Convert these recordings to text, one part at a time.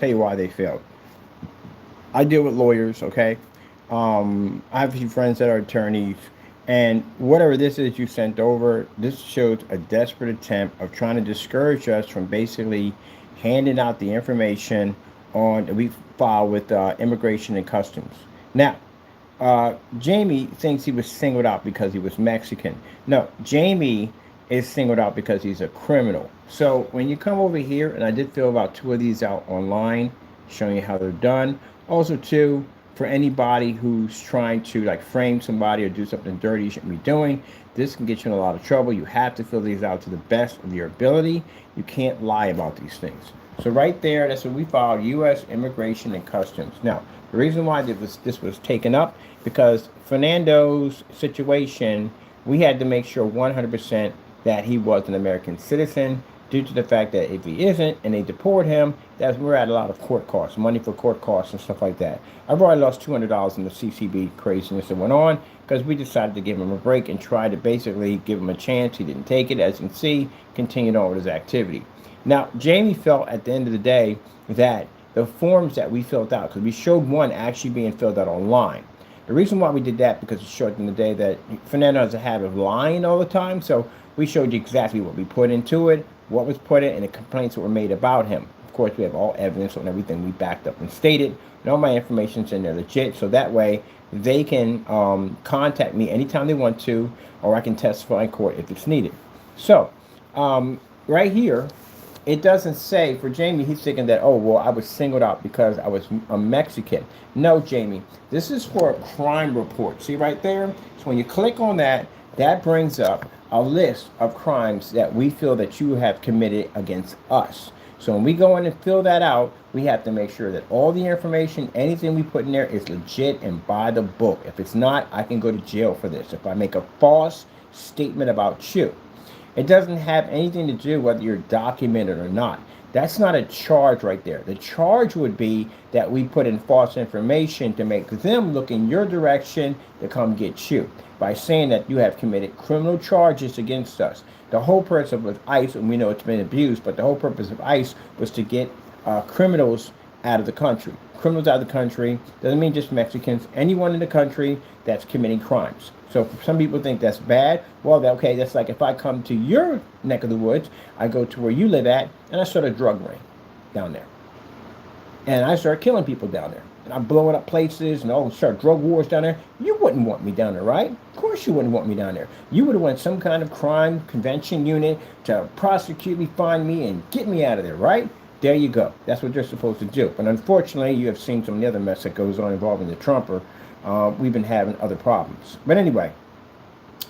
tell you why they failed. I deal with lawyers, okay? I have a few friends that are attorneys, and whatever this is you sent over, this shows a desperate attempt of trying to discourage us from basically handing out the information on that we file with immigration and customs. Now, Jamie thinks he was singled out because he was Mexican. No, Jamie is singled out because he's a criminal. So when you come over here, and I did fill about two of these out online, showing you how they're done. Also, too, for anybody who's trying to like frame somebody or do something dirty you shouldn't be doing, this can get you in a lot of trouble. You have to fill these out to the best of your ability. You can't lie about these things. So right there, that's what we filed, U.S. Immigration and Customs. Now, the reason why this was taken up, because Fernando's situation, we had to make sure 100% that he was an American citizen, due to the fact that if he isn't and they deport him, we're at a lot of court costs, money for court costs and stuff like that. I've already lost $200 in the CCB craziness that went on because we decided to give him a break and try to basically give him a chance. He didn't take it, as you can see, continued on with his activity. Now, Jamie felt at the end of the day that the forms that we filled out, because we showed one actually being filled out online. The reason why we did that, because it showed in the day that Fernando has a habit of lying all the time, so we showed you exactly what we put into it, what was put in, and the complaints that were made about him. Of course, we have all evidence on everything we backed up and stated, and all my information's in there legit, so that way they can contact me anytime they want to, or I can testify in court if it's needed. So, right here, it doesn't say, for Jamie, he's thinking that, oh, well, I was singled out because I was a Mexican. No, Jamie, this is for a crime report. See right there? So when you click on that, that brings up a list of crimes that we feel that you have committed against us. So when we go in and fill that out, we have to make sure that all the information, anything we put in there is legit and by the book. If it's not, I can go to jail for this if I make a false statement about you. It doesn't have anything to do whether you're documented or not. That's not a charge right there. The charge would be that we put in false information to make them look in your direction to come get you by saying that you have committed criminal charges against us. The whole purpose of ICE, and we know it's been abused, but the whole purpose of ICE was to get criminals out of the country. Criminals out of the country doesn't mean just Mexicans, anyone in the country that's committing crimes. So some people think that's bad. Well, okay, that's like if I come to your neck of the woods, I go to where you live at, and I start a drug ring down there. And I start killing people down there. And I'm blowing up places and start drug wars down there. You wouldn't want me down there, right? Of course you wouldn't want me down there. You would want some kind of crime convention unit to prosecute me, find me, and get me out of there, right? There you go. That's what you're supposed to do. But unfortunately, you have seen some of the other mess that goes on involving the Trumper. We've been having other problems. But anyway,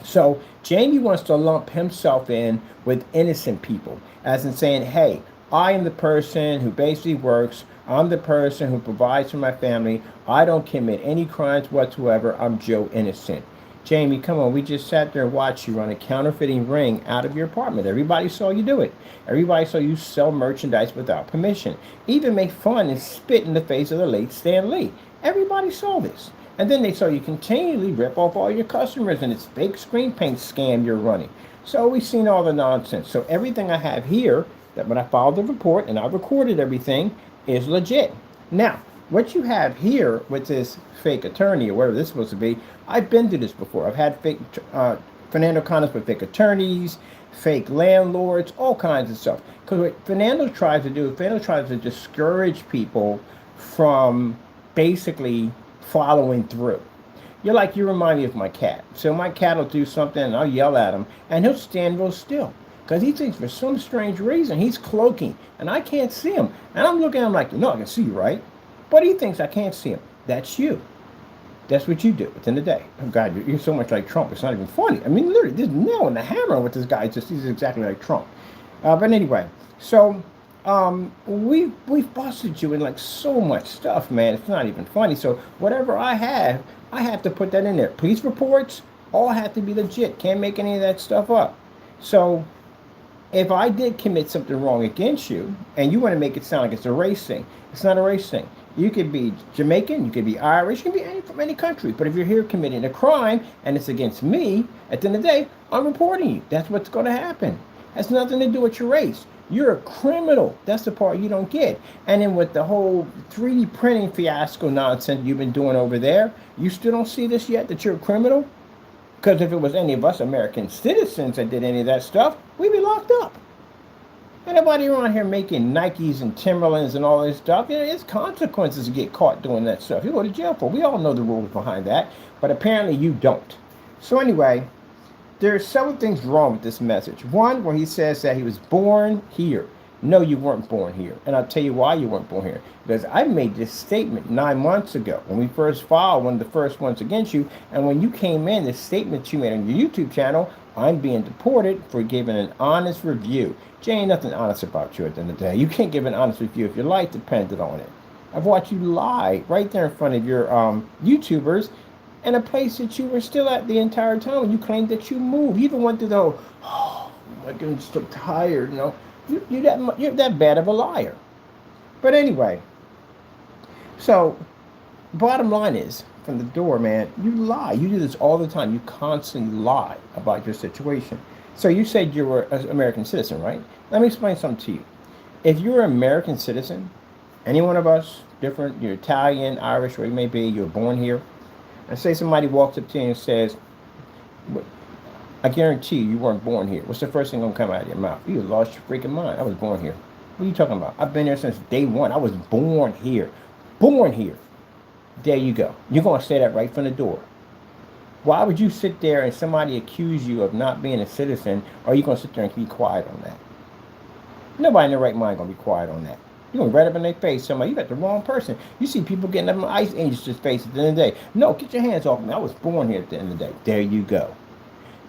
so Jamie wants to lump himself in with innocent people, as in saying, hey, I am the person who basically works. I'm the person who provides for my family. I don't commit any crimes whatsoever. I'm Joe Innocent. Jamie, come on, we just sat there and watched you run a counterfeiting ring out of your apartment. Everybody saw you do it. Everybody saw you sell merchandise without permission. Even make fun and spit in the face of the late Stan Lee. Everybody saw this. And then they saw you continually rip off all your customers and it's fake screen paint scam you're running. So we've seen all the nonsense. So everything I have here, that when I filed the report and I recorded everything, is legit. Now, what you have here with this fake attorney or whatever this is supposed to be, I've been through this before. I've had fake Fernando condos with fake attorneys, fake landlords, all kinds of stuff. Because what Fernando tries to do, Fernando tries to discourage people from basically following through. You remind me of my cat. So my cat will do something and I'll yell at him and he'll stand real still. Because he thinks for some strange reason he's cloaking and I can't see him. And I'm looking at him like, I can see you, right? But he thinks I can't see him. That's you. That's what you do at the end of the day. Oh, God, you're so much like Trump. It's not even funny. I mean, literally, there's nail in the hammer with this guy. He's exactly like Trump. But anyway, so we busted you in like so much stuff, man. It's not even funny. So whatever I have to put that in there. Police reports all have to be legit. Can't make any of that stuff up. So if I did commit something wrong against you, and you want to make it sound like it's a race thing, it's not a race thing. You could be Jamaican, you could be Irish, you can be from any country. But if you're here committing a crime and it's against me, at the end of the day, I'm reporting you. That's what's going to happen. It has nothing to do with your race. You're a criminal. That's the part you don't get. And then with the whole 3D printing fiasco nonsense you've been doing over there, you still don't see this yet, that you're a criminal? Because if it was any of us American citizens that did any of that stuff, we'd be locked up. Ain't nobody around here making Nikes and Timberlands and all this stuff. There's consequences to get caught doing that stuff. You go to jail for. We all know the rules behind that, but apparently you don't. So anyway, there's several things wrong with this message. One, where he says that he was born here. No, you weren't born here. And I'll tell you why you weren't born here. Because I made this statement 9 months ago when we first filed one of the first ones against you. And when you came in, the statement you made on your YouTube channel, I'm being deported for giving an honest review. Jay, ain't nothing honest about you at the end of the day. You can't give an honest review if your life depended on it. I've watched you lie right there in front of your YouTubers in a place that you were still at the entire time when you claimed that you moved. You even went through the whole, oh my goodness, I'm so tired, you know. You're that bad of a liar. But anyway, so bottom line is, from the door, man, you lie. You do this all the time. You constantly lie about your situation. So you said you were an American citizen, right? Let me explain something to you. If you're an American citizen, any one of us, different, you're Italian, Irish, where you may be, you're born here, and say somebody walks up to you and says, I guarantee you weren't born here. What's the first thing going to come out of your mouth? You lost your freaking mind. I was born here. What are you talking about? I've been here since day one. I was born here. Born here. There you go. You're going to say that right from the door. Why would you sit there and somebody accuse you of not being a citizen, or are you going to sit there and be quiet on that? Nobody in their right mind going to be quiet on that. You're going to right up in their face, somebody, you got the wrong person. You see people getting up in ice ages' face at the end of the day. No, get your hands off me. I was born here at the end of the day. There you go.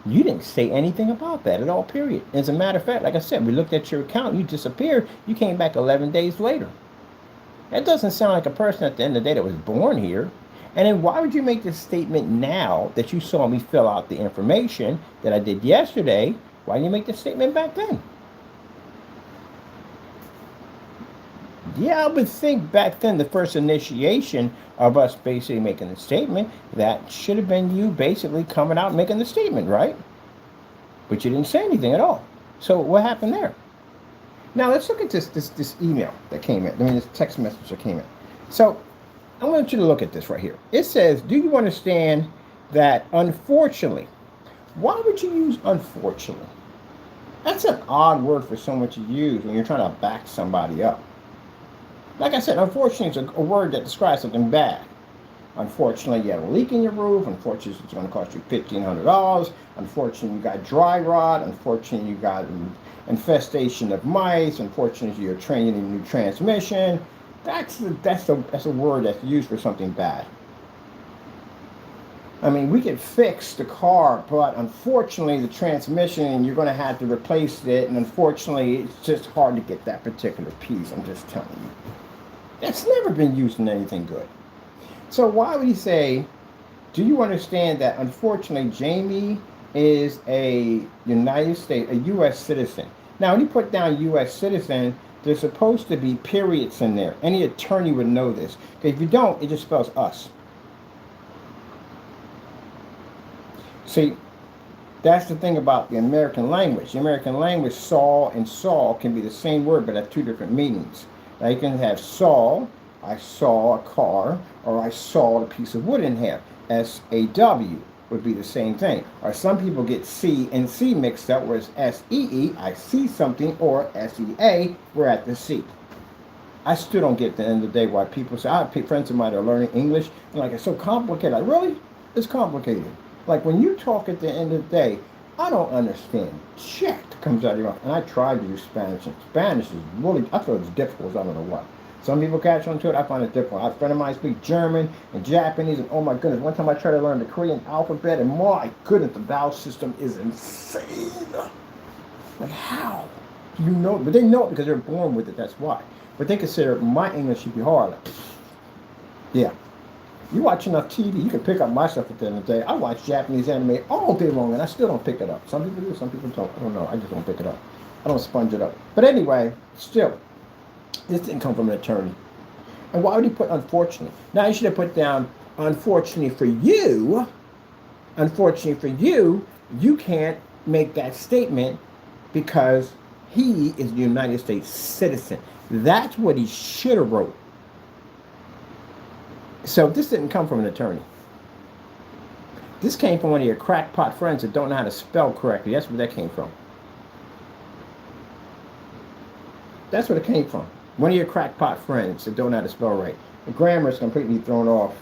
You didn't say anything about that at all, period. As a matter of fact, like I said, we looked at your account, you disappeared, you came back 11 days later. That doesn't sound like a person at the end of the day that was born here. And then why would you make this statement now that you saw me fill out the information that I did yesterday? Why didn't you make this statement back then? Yeah, I would think back then, the first initiation of us basically making the statement, that should have been you basically coming out and making the statement, right? But you didn't say anything at all. So what happened there? Now let's look at this email that came in. I mean, this text message that came in. So I want you to look at this right here. It says, do you understand that unfortunately? Why would you use unfortunately? That's an odd word for someone to use when you're trying to back somebody up. Like I said, unfortunately, it's a word that describes something bad. Unfortunately, you had a leak in your roof. Unfortunately, it's going to cost you $1,500. Unfortunately, you got dry rot. Unfortunately, you got an infestation of mice. Unfortunately, you're training a new transmission. That's a word that's used for something bad. I mean, we could fix the car, but unfortunately, the transmission, you're going to have to replace it. And unfortunately, it's just hard to get that particular piece. I'm just telling you. That's never been used in anything good. So why would he say, do you understand that unfortunately Jamie is a United States, a U.S. citizen? Now, when you put down U.S. citizen, there's supposed to be periods in there. Any attorney would know this. Because if you don't, it just spells us. See, that's the thing about the American language. The American language, saw and saw can be the same word, but have two different meanings. Now you can have saw, I saw a car, or I sawed a piece of wood in half. S-A-W would be the same thing. Or some people get C and C mixed up, whereas S-E-E, I see something, or S-E-A, we're at the C. I still don't get at the end of the day why people say, I have friends of mine that are learning English, and like, it's so complicated. Like, really? It's complicated. Like, when you talk at the end of the day, I don't understand shit that comes out of your mouth. And I tried to do Spanish, and Spanish is really, I thought it was difficult, I don't know what. Some people catch on to it, I find it difficult. I have a friend of mine speak German and Japanese, and oh my goodness, one time I tried to learn the Korean alphabet, and my goodness, the vowel system is insane. Like, how? Do you know? But they know it because they're born with it, that's why. But they consider my English should be hard. Like, yeah. You watch enough TV, you can pick up my stuff at the end of the day. I watch Japanese anime all day long, and I still don't pick it up. Some people do, some people don't. I don't know. I just don't pick it up. I don't sponge it up. But anyway, still, this didn't come from an attorney. And why would he put unfortunately? Now, you should have put down, unfortunately for you, you can't make that statement because He is a United States citizen. That's what he should have wrote. So this didn't come from an attorney. This came from one of your crackpot friends that don't know how to spell correctly. That's where that came from. That's where it came from. One of your crackpot friends that don't know how to spell right. The grammar is completely thrown off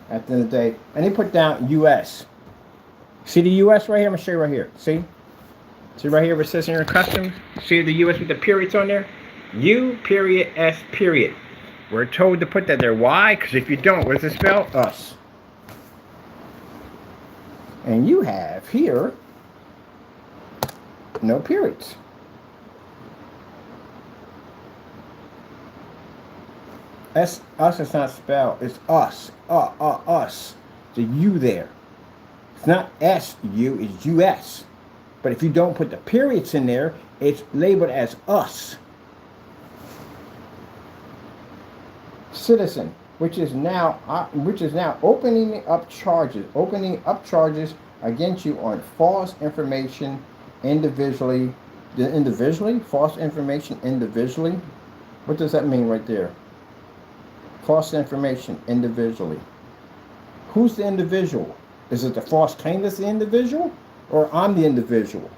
at the end of the day. And they put down U.S. See the U.S. right here? I'm going to show you right here. See? See right here where it says in your customs? See the U.S. with the periods on there? U period S period. We're told to put that there. Why? Because if you don't, what does it spell? Us. And you have here no periods. Us is not spelled. It's us. Us. The U there. It's not S-U, it's U-S. But if you don't put the periods in there, it's labeled as us. Citizen, which is now opening up charges against you on false information individually. False information individually. What does that mean right there? False information individually. Who's the individual? Is it the false claim that's the individual? Or I'm the individual?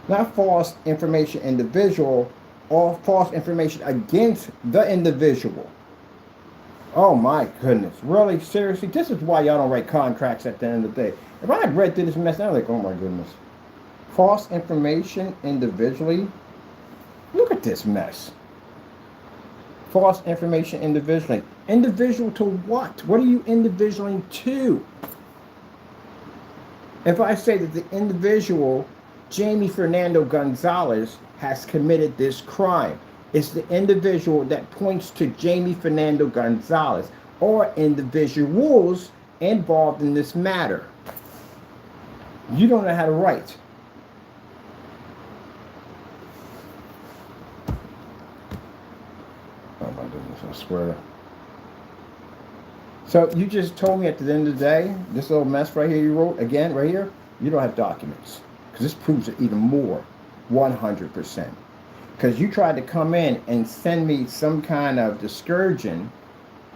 Not false information individual, or false information against the individual. Oh my goodness. Really? Seriously? This is why y'all don't write contracts at the end of the day. If I had read through this mess, I'm like, oh my goodness. False information individually? Look at this mess. False information individually. Individual to what? What are you individualing to? If I say that the individual, Jamie Fernando Gonzales, has committed this crime, it's the individual that points to Jamie Fernando Gonzales or individuals involved in this matter. You don't know how to write. Oh my goodness, I swear. So you just told me at the end of the day, this little mess right here you wrote, again, right here, you don't have documents. Because this proves it even more, 100%. Because you tried to come in and send me some kind of discouraging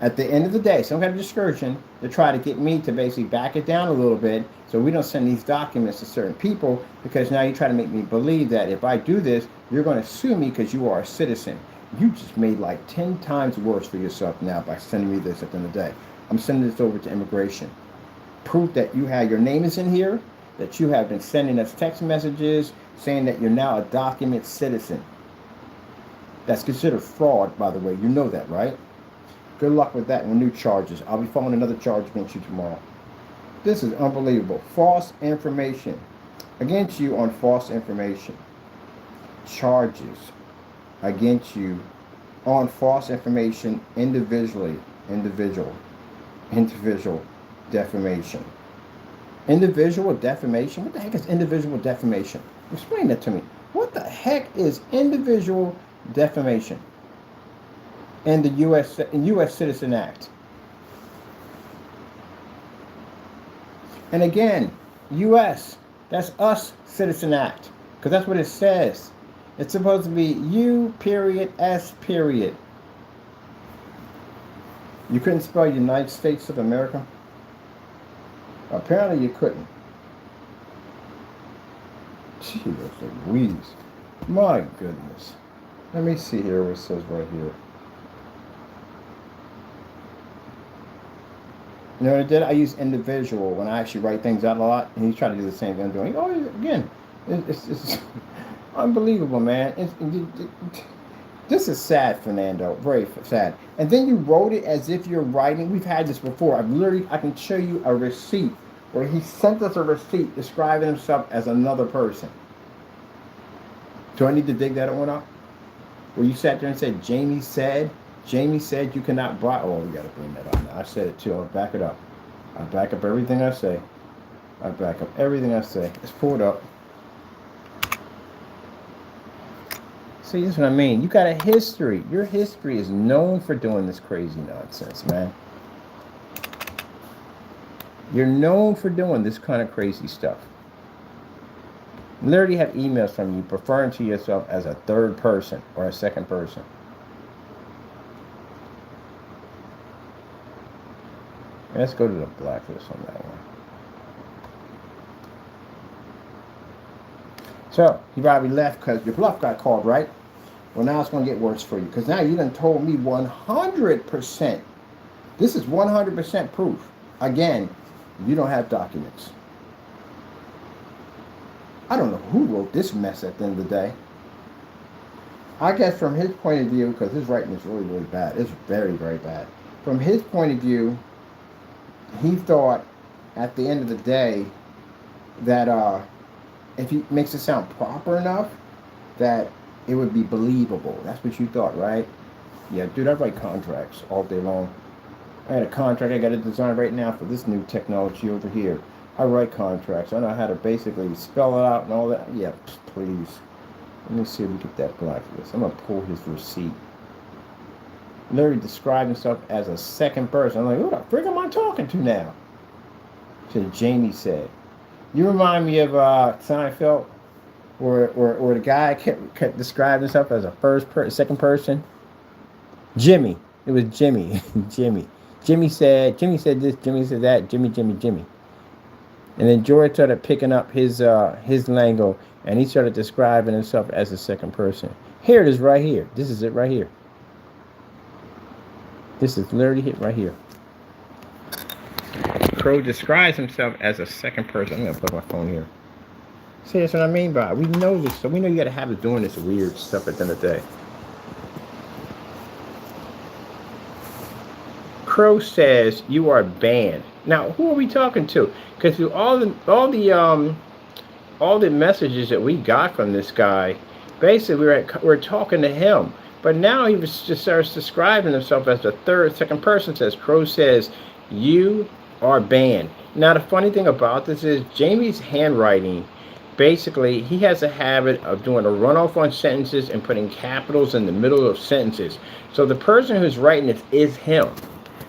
at the end of the day, some kind of discouraging to try to get me to basically back it down a little bit so we don't send these documents to certain people, because now you try to make me believe that if I do this, you're going to sue me because you are a citizen. You just made like 10 times worse for yourself now by sending me this at the end of the day. I'm sending this over to immigration. Proof that you have your name is in here, that you have been sending us text messages saying that you're now a document citizen. That's considered fraud, by the way. You know that, right? Good luck with that and new charges. I'll be filing another charge against you tomorrow. This is unbelievable. False information against you on false information. Charges against you on false information individual defamation. Individual defamation? What the heck is individual defamation? Explain that to me. What the heck is individual defamation in the U.S. Citizen Act? And again, U.S., that's us Citizen Act, because that's what it says. It's supposed to be U period S period. You couldn't spell United States of America? Apparently you couldn't. Jesus Louise. My goodness. Let me see here what it says right here. You know what I did? I use individual when I actually write things out a lot, and he's trying to do the same thing I'm doing. Oh, again, it's unbelievable, man. This is sad, Fernando. Very sad. And then you wrote it as if you're writing. We've had this before. I can show you a receipt where he sent us a receipt describing himself as another person. Do I need to dig that one up? Where you sat there and said, Jamie said you cannot buy. Oh, we got to bring that up now. I said it too. I'll back it up. I back up everything I say. Let's pull it up. See, this is what I mean. You got a history. Your history is known for doing this crazy nonsense, man. You're known for doing this kind of crazy stuff. Literally have emails from you referring to yourself as a third person or a second person. Let's go to the blacklist on that one. So, you probably left because your bluff got called, right? Well, now it's going to get worse for you because now you done told me 100%. This is 100% proof. Again, you don't have documents. I don't know who wrote this mess at the end of the day. I guess from his point of view, because his writing is really, really bad. It's very, very bad. From his point of view, he thought at the end of the day that if he makes it sound proper enough, that it would be believable. That's what you thought, right? Yeah, dude, I write contracts all day long. I had a contract I got to design right now for this new technology over here. I write contracts. I know how to basically spell it out and all that. Yeah, please. Let me see if we get that blacklist. I'm going to pull his receipt. Literally described himself as a second person. I'm like, who the frick am I talking to now? So Jamie said. You remind me of Seinfeld, where the guy kept describing himself as a second person. Jimmy. It was Jimmy. Jimmy. Jimmy said this, Jimmy said that, Jimmy. And then George started picking up his lingo, and he started describing himself as a second person. Here it is right here. This is it right here. This is literally it right here. Crow describes himself as a second person. I'm going to plug my phone here. See, that's what I mean by it. We know this, so we know you got to have it doing this weird stuff at the end of the day. Crow says you are banned. Now, who are we talking to? Because through all the messages that we got from this guy, basically we're talking to him. But now he just starts describing himself as the second person. Says Crow says you are banned. Now, the funny thing about this is Jamie's handwriting. Basically, he has a habit of doing a runoff on sentences and putting capitals in the middle of sentences. So the person who's writing it is him.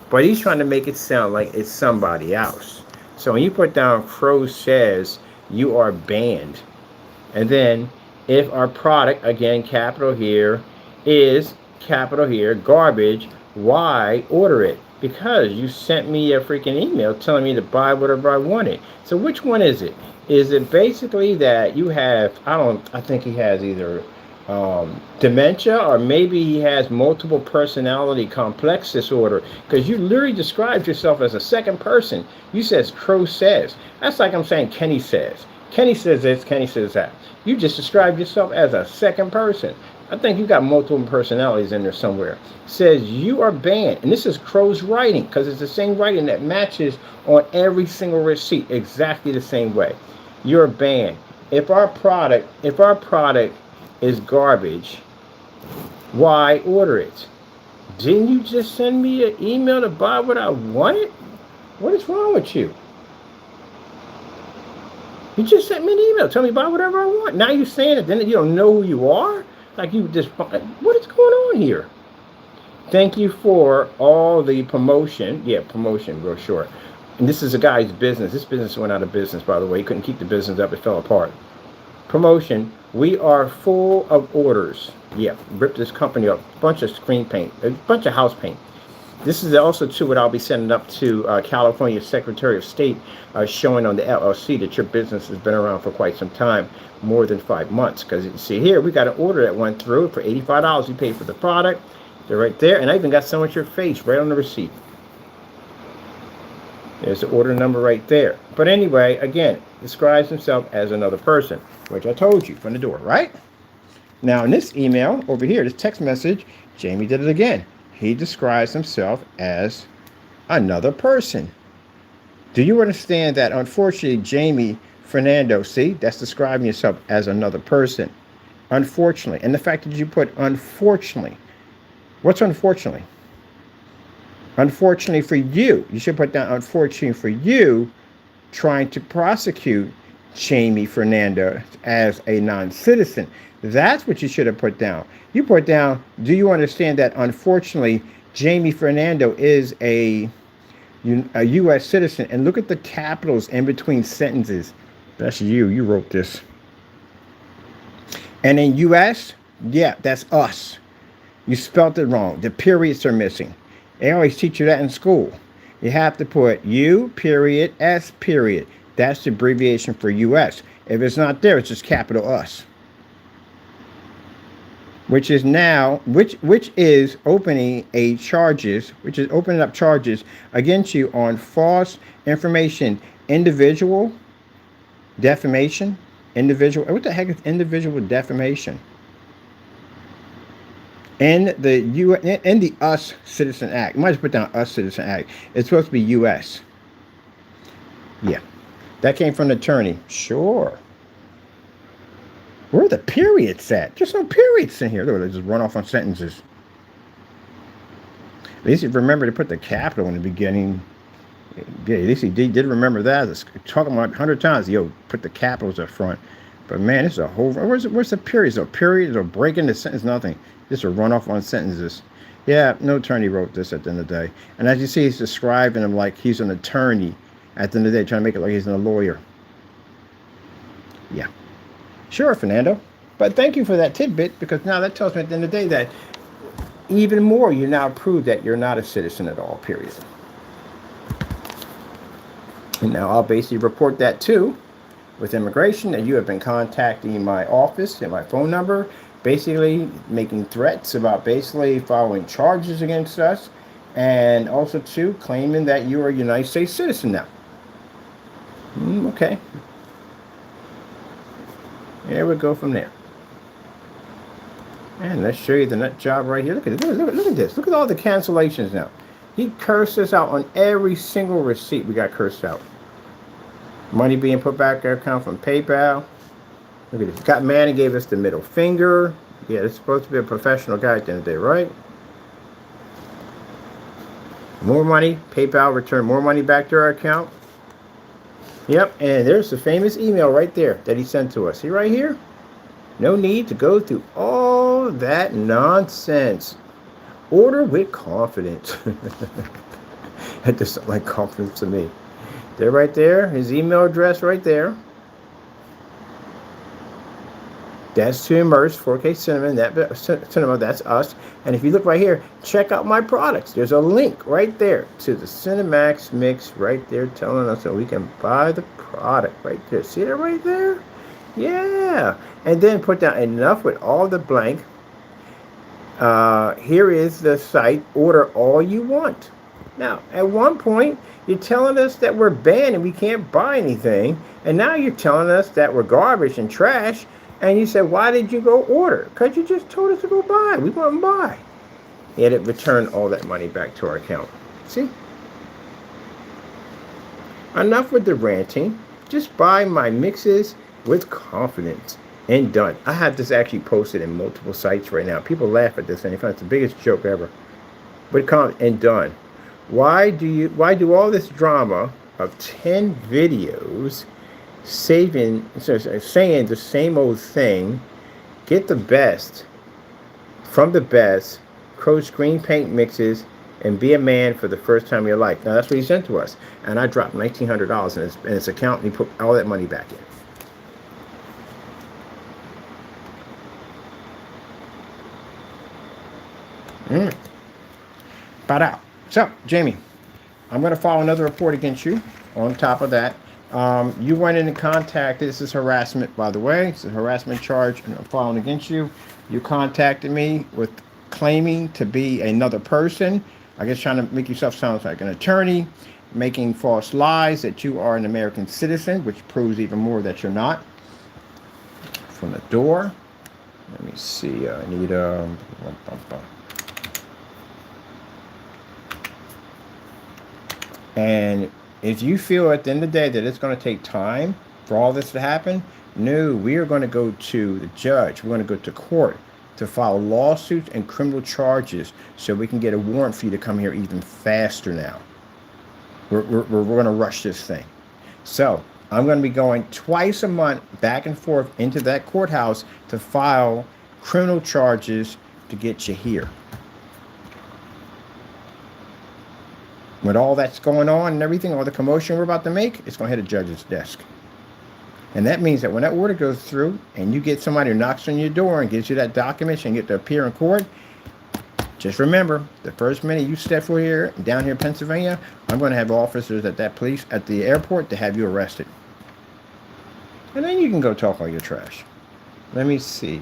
But he's trying to make it sound like it's somebody else. So when you put down Crow says, you are banned. And then if our product, again, capital here, is capital here, garbage, why order it? Because you sent me a freaking email telling me to buy whatever I wanted. So which one is it? Is it basically that you have, I think he has either dementia, or maybe he has multiple personality complex disorder, because you literally described yourself as a second person. You says Crow says. That's like I'm saying Kenny says. Kenny says this, Kenny says that. You just described yourself as a second person. I think you got multiple personalities in there somewhere. Says you are banned, and this is Crow's writing, because it's the same writing that matches on every single receipt, exactly the same way. You're banned. If our product is garbage, why order it? Didn't you just send me an email to buy what I wanted? What is wrong with you? You just sent me an email, tell me buy whatever I want. Now you're saying it, then you don't know who you are? Like you just, what is going on here? Thank you for all the promotion. Yeah, promotion, real short. And this is a guy's business. This business went out of business, by the way. He couldn't keep the business up. It fell apart. Promotion. We are full of orders. Yeah, ripped this company up. A bunch of screen paint. A bunch of house paint. This is also, too, what I'll be sending up to California Secretary of State, showing on the LLC that your business has been around for quite some time, more than 5 months. Because you see here, we got an order that went through for $85. You paid for the product. They're right there. And I even got some with your face right on the receipt. There's the order number right there. But anyway, again, describes himself as another person, which I told you from the door, right? Now, in this email over here, this text message, Jamie did it again. He describes himself as another person. Do you understand that, unfortunately, Jamie Fernando, see, that's describing yourself as another person. Unfortunately. And the fact that you put unfortunately. What's unfortunately? Unfortunately for you. You should put down unfortunately for you trying to prosecute Jamie Fernando as a non-citizen. That's what you should have put down. You put down, do you understand that unfortunately Jamie Fernando is a U.S. citizen? And look at the capitals in between sentences. That's you. You wrote this. And in US, yeah, that's us. You spelt it wrong. The periods are missing. They always teach you that in school. You have to put U period S period. That's the abbreviation for US. If it's not there, it's just capital US. Which is now which is opening up charges against you on false information, individual defamation, individual. What the heck is individual defamation? In the US Citizen Act, you might just put down US Citizen Act. It's supposed to be US. Yeah, that came from the attorney. Sure. Where are the periods at? There's no periods in here. Look, they just run off on sentences. At least you remember to put the capital in the beginning. Yeah, at least he did remember that. It's talking about 100 times. Yo, put the capitals up front. But man, it's a whole. Where's the periods? No periods or breaking the sentence. Nothing. Just a run off on sentences. Yeah, no attorney wrote this at the end of the day. And as you see, he's describing him like he's an attorney at the end of the day, trying to make it like he's a lawyer. Yeah. Sure, Fernando. But thank you for that tidbit, because now that tells me at the end of the day that even more, you now prove that you're not a citizen at all, period. And now I'll basically report that too with immigration, that you have been contacting my office and my phone number, basically making threats about basically following charges against us, and also too claiming that you are a United States citizen now. Okay. There we go from there. And let's show you the nut job right here. Look at it. Look at this. Look at all the cancellations now. He cursed us out on every single receipt we got cursed out. Money being put back in our account from PayPal. Look at this. Got mad and gave us the middle finger. Yeah, it's supposed to be a professional guy at the end of the day, right? More money. PayPal returned more money back to our account. Yep, and there's the famous email right there that he sent to us. See right here? No need to go through all that nonsense. Order with confidence. That doesn't sound like confidence to me. There right there, his email address right there. That's to Immerse 4K Cinema, that's us. And if you look right here, check out my products. There's a link right there to the Cinemax Mix right there telling us that we can buy the product right there. See that right there? Yeah. And then put down enough with all the blank. Here is the site. Order all you want. Now, at one point, you're telling us that we're banned and we can't buy anything. And now you're telling us that we're garbage and trash. And you said, why did you go order? Because you just told us to go buy. We wouldn't buy. Yet it returned all that money back to our account. See? Enough with the ranting. Just buy my mixes with confidence. And done. I have this actually posted in multiple sites right now. People laugh at this and they find it's the biggest joke ever. But and done. Why do all this drama of 10 videos saying the same old thing? Get the best from the best, Crow screen paint mixes, and be a man for the first time in your life. Now that's what he sent to us. And I dropped $1,900 in his account, and he put all that money back in. So, Jamie, I'm going to file another report against you. On top of that, you went in and contacted. This is harassment, by the way. It's a harassment charge and I'm filing against you. You contacted me with claiming to be another person. I guess trying to make yourself sound like an attorney, making false lies that you are an American citizen, which proves even more that you're not. From the door. Let me see. I need And if you feel at the end of the day that it's going to take time for all this to happen, no, we are going to go to the judge. We're going to go to court to file lawsuits and criminal charges so we can get a warrant for you to come here even faster now. We're going to rush this thing. So I'm going to be going twice a month back and forth into that courthouse to file criminal charges to get you here. With all that's going on and everything, all the commotion we're about to make, it's going to hit a judge's desk. And that means that when that order goes through and you get somebody who knocks on your door and gives you that document and you get to appear in court, just remember, the first minute you step foot here, down here in Pennsylvania, I'm going to have officers at that police at the airport to have you arrested. And then you can go talk all your trash. Let me see.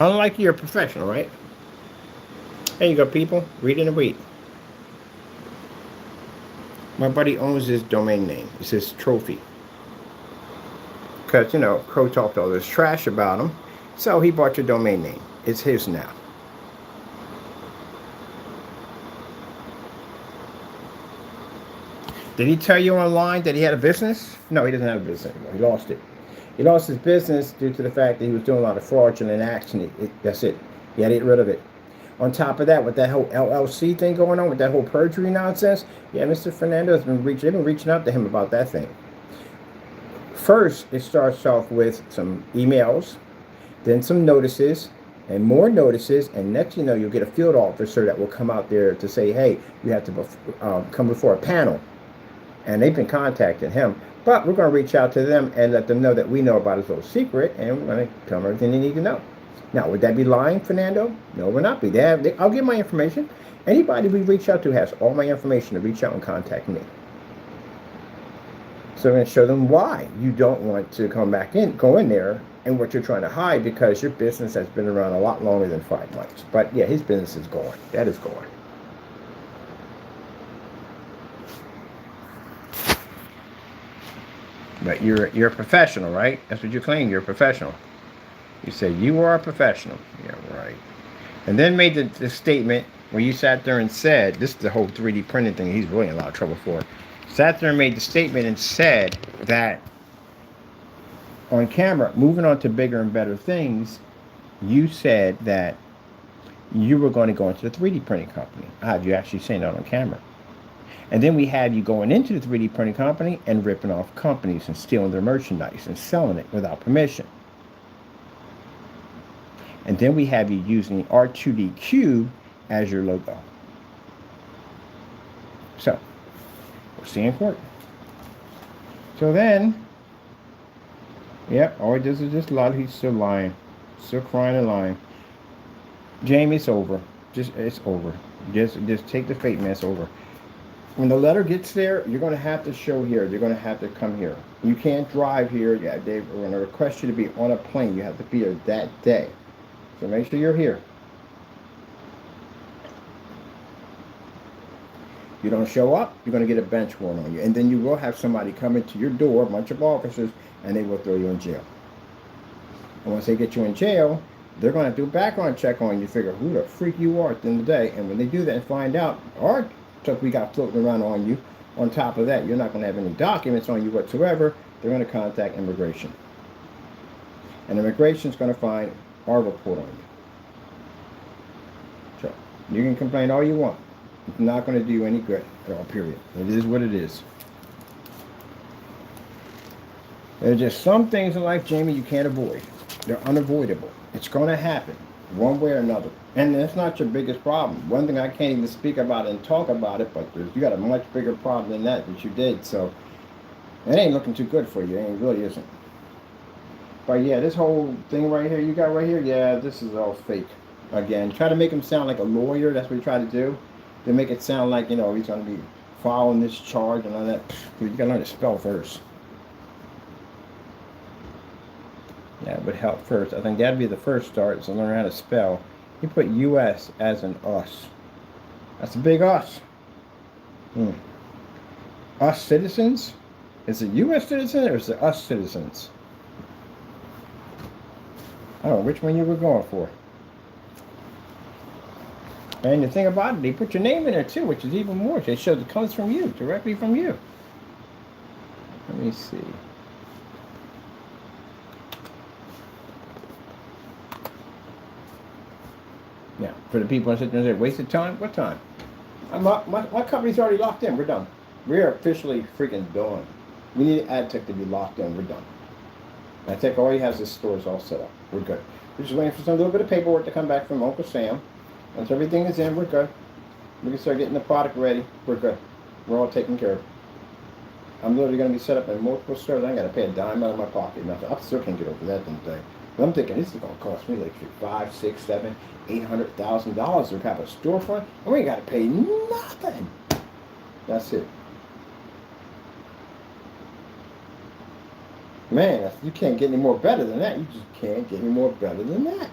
Unlike you're a professional, right? There you go, people. Read and read. My buddy owns his domain name. It's his trophy. Because, Crow talked all this trash about him. So he bought your domain name. It's his now. Did he tell you online that he had a business? No, he doesn't have a business anymore. He lost it. He lost his business due to the fact that he was doing a lot of fraudulent action. That's it. He had to get rid of it. On top of that, with that whole LLC thing going on, with that whole perjury nonsense, yeah, Mr. Fernando has been reaching out to him about that thing. First, it starts off with some emails, then some notices, and more notices, and next you know, you'll get a field officer that will come out there to say, hey, you have to come before a panel. And they've been contacting him. But we're going to reach out to them and let them know that we know about his little secret, and we're going to tell them everything they need to know. Now, would that be lying, Fernando? No, we're not. I'll give my information. Anybody we reach out to has all my information to reach out and contact me. So I'm going to show them why you don't want to go in there and what you're trying to hide, because your business has been around a lot longer than 5 months. But yeah, his business is going. That is going. But you're a professional, right? That's what you claim. You're a professional. You say you are a professional. Yeah, right. And then made the statement where you sat there and said, this is the whole 3D printing thing he's really in a lot of trouble for. Sat there and made the statement and said that on camera, moving on to bigger and better things, you said that you were going to go into the 3D printing company. I have you actually saying that on camera. And then we have you going into the 3D printing company and ripping off companies and stealing their merchandise and selling it without permission. And then we have you using R2D Cube as your logo. So, we'll see in court. So then, yep, all he does is just lie. He's still lying. Still crying and lying. Jamie, it's over. It's over. Just take the fate, man. It's over. When the letter gets there, you're going to have to show here. You're going to have to come here. You can't drive here. Yeah, they're going to request you to be on a plane. You have to be there that day. So make sure you're here. You don't show up, you're going to get a bench warrant on you. And then you will have somebody come into your door, a bunch of officers, and they will throw you in jail. And once they get you in jail, they're going to do a background check on you, figure who the freak you are at the end of the day. And when they do that and find out, our stuff we got floating around on you, on top of that, you're not going to have any documents on you whatsoever. They're going to contact immigration. And immigration's going to find our report on you. So, you can complain all you want. It's not going to do you any good at all, period. It is what it is. There's just some things in life, Jamie, you can't avoid. They're unavoidable. It's going to happen, one way or another. And that's not your biggest problem. One thing I can't even speak about and talk about it, but you got a much bigger problem than that you did. So, it ain't looking too good for you. It really isn't. But yeah, this whole thing right here, you got right here, yeah, this is all fake. Again, try to make him sound like a lawyer. That's what you try to do. They make it sound like, he's going to be following this charge and all that. You got to learn to spell first. Yeah, it would help first. I think that'd be the first start, so learn how to spell. You put U.S. as an us. That's a big us. Us citizens? Is it U.S. citizen or is it us citizens? I don't know which one you were going for. And the thing about it, they put your name in there too, which is even more. They show it comes from you, directly from you. Let me see. Now, for the people that sit there and say, wasted time? What time? My company's already locked in. We're done. We're officially freaking done. We need ad tech to be locked in. We're done. Ad tech already has his stores all set up. We're good. We're just waiting for some little bit of paperwork to come back from Uncle Sam. Once everything is in, we're good. We can start getting the product ready. We're good. We're all taken care of. I'm literally going to be set up in multiple stores. I ain't got to pay a dime out of my pocket. Nothing. I still can't get over that damn thing. But I'm thinking this is going to cost me like $5, $6, $7, $800,000 to have a storefront, and we ain't got to pay nothing. That's it. Man, you can't get any more better than that. You just can't get any more better than that.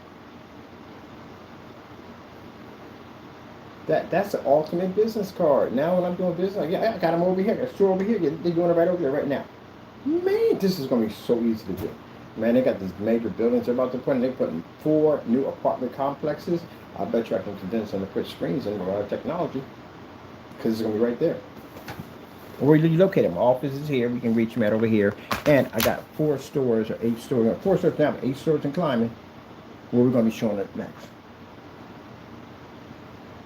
That's the ultimate business card. Now when I'm doing business, I got them over here. Got a store over here. They're doing it right over there right now. Man, this is going to be so easy to do. Man, they got these major buildings they're about to put in. They're putting 4 new apartment complexes. I bet you I can condense them to put screens in with our technology. Because it's going to be right there. Where you locate them? My office is here. We can reach them at over here. And I got 4 stores or 8 stores. 4 stores now, but 8 stores in climbing. Where we're going to be showing it next.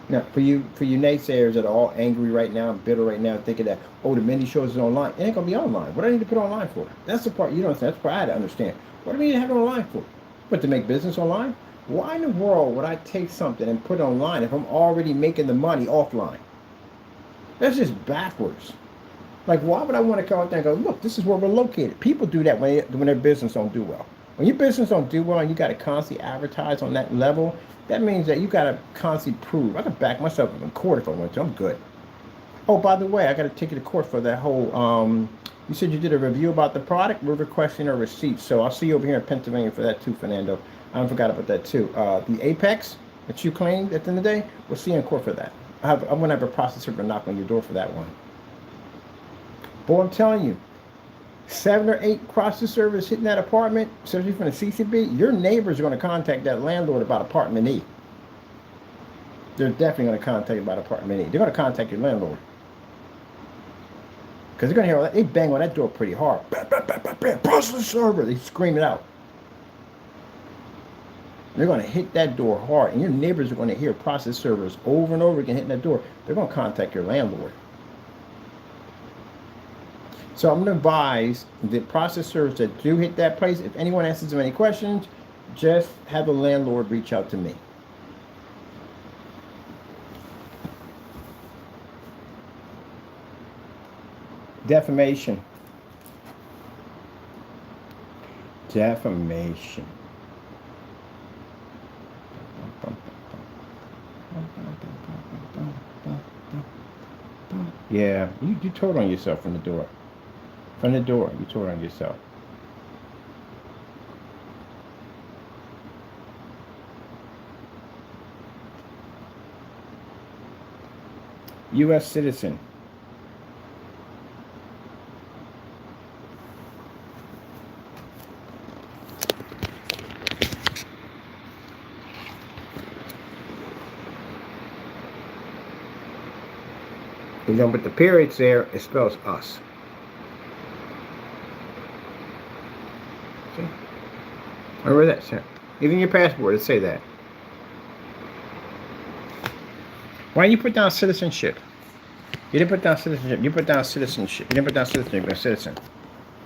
Now, for you naysayers that are all angry right now, bitter right now, thinking that, oh, the mini shows is online. It ain't going to be online. What do I need to put online for? That's the part you don't understand. That's the part I had to understand. What do we need to have it online for? What, to make business online? Why in the world would I take something and put it online if I'm already making the money offline? That's just backwards. Like, why would I want to come out there and go, look, this is where we're located? People do that when their business don't do well. When your business don't do well and you got to constantly advertise on that level, that means that you got to constantly prove. I can back myself up in court if I want to. I'm good. Oh, by the way, I got to take you to court for that whole, you said you did a review about the product. We're requesting a receipt. So I'll see you over here in Pennsylvania for that too, Fernando. I forgot about that too. The Apex that you claimed at the end of the day, we'll see you in court for that. I'm going to have a processor knock on your door for that one. Boy, I'm telling you, 7 or 8 process servers hitting that apartment, especially from the CCB, your neighbors are going to contact that landlord about apartment E. They're definitely going to contact you about apartment E. They're going to contact your landlord. Because they're going to hear all that. They bang on that door pretty hard. Bam, bam, bam, bam, bam, process server. They scream it out. They're going to hit that door hard. And your neighbors are going to hear process servers over and over again hitting that door. They're going to contact your landlord. So I'm going to advise the process servers that do hit that place, if anyone asks them any questions, just have the landlord reach out to me. Defamation. Defamation. Yeah, you told on yourself from the door. From the door, you told on yourself. U.S. citizen. You know, with the periods there, it spells us. See? Remember that, sir. Even your passport, it say that. Why didn't you put down citizenship? You didn't put down citizenship. You put down citizenship. You didn't put down citizenship. You put citizen.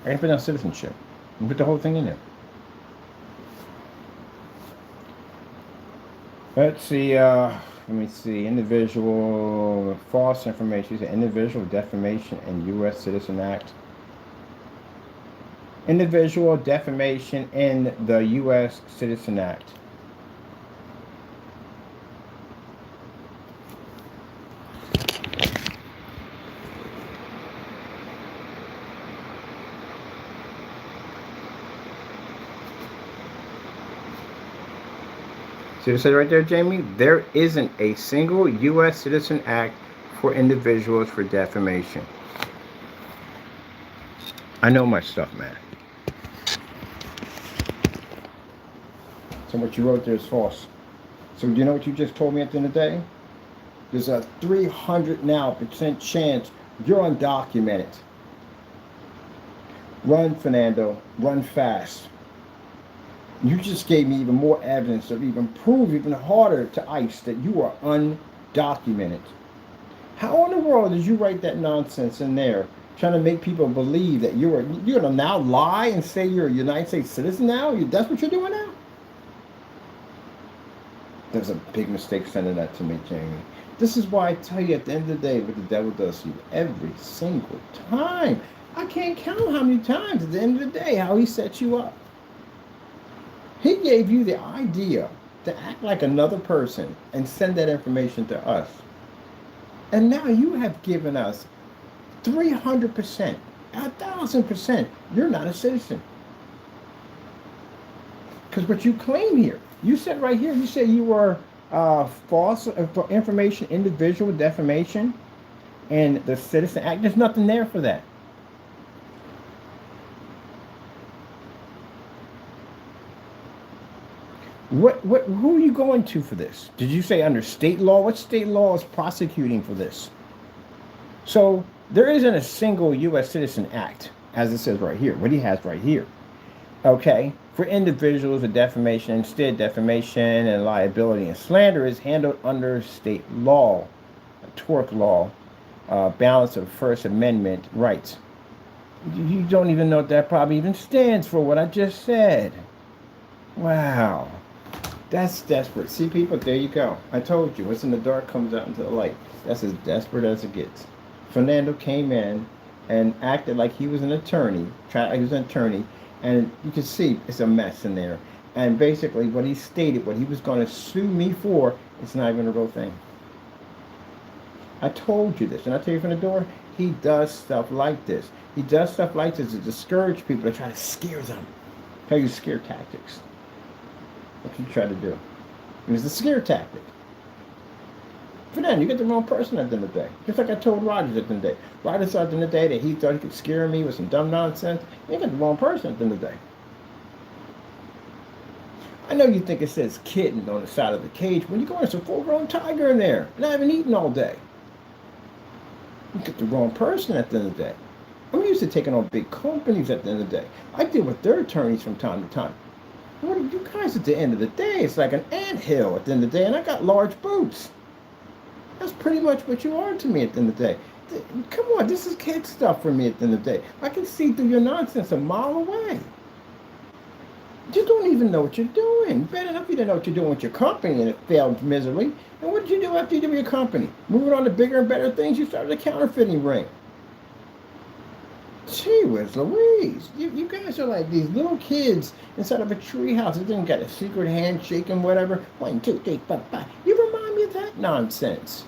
I didn't put down citizenship. You put the whole thing in there. Let's see. Let me see. Individual false information. Individual defamation and U.S. Citizen Act. Individual defamation in the U.S. Citizen Act. See what it says right there, Jamie? There isn't a single U.S. Citizen Act for individuals for defamation. I know my stuff, man. So what you wrote there is false. So do you know what you just told me at the end of the day? There's a 300% chance you're undocumented. Run, Fernando. Run fast. You just gave me even more evidence of even prove even harder to ICE that you are undocumented. How in the world did you write that nonsense in there trying to make people believe that you're gonna now lie and say you're a United States citizen now. That's what you're doing now. There's a big mistake sending that to me, Jamie. This is why I tell you at the end of the day what the devil does to you every single time. I can't count how many times at the end of the day how he sets you up. He gave you the idea to act like another person and send that information to us. And now you have given us 300%, 1,000%, you're not a citizen. Because what you claim here, you said right here, you said you were false information, individual defamation, and the Citizen Act. There's nothing there for that. Who are you going to for this? Did you say under state law? What state law is prosecuting for this? So there isn't a single U.S. Citizen Act, as it says right here, what he has right here. Okay, for individuals, a defamation, instead defamation and liability and slander is handled under state law, a tort law, balance of First Amendment rights. You don't even know what that probably even stands for, what I just said. Wow. That's desperate. See, people, there you go. I told you, what's in the dark comes out into the light. That's as desperate as it gets. Fernando came in and acted like he was an attorney. He was an attorney, and you can see it's a mess in there. And basically, what he stated, what he was going to sue me for, it's not even a real thing. I told you this, and I tell you from the door, he does stuff like this. He does stuff like this to discourage people, to try to scare them. Tell you scare tactics. What you try to do. And it's a scare tactic. Fernando, you get the wrong person at the end of the day. Just like I told Rogers at the end of the day. Rogers thought at the end of the day that he thought he could scare me with some dumb nonsense. You got the wrong person at the end of the day. I know you think it says kitten on the side of the cage. When you go in, it's a full-grown tiger in there. And I haven't eaten all day. You get the wrong person at the end of the day. I'm used to taking on big companies at the end of the day. I deal with their attorneys from time to time. What are you guys at the end of the day? It's like an anthill at the end of the day, and I got large boots. That's pretty much what you are to me at the end of the day. Come on, this is kid stuff for me at the end of the day. I can see through your nonsense a mile away. You don't even know what you're doing. Bad enough you didn't know what you're doing with your company, and it failed miserably. And what did you do after you did with your company? Moving on to bigger and better things, you started a counterfeiting ring. Gee whiz Louise, you guys are like these little kids inside of a tree house that didn't got a secret handshake and whatever. 1, 2, 3, 4, 5. You remind me of that nonsense.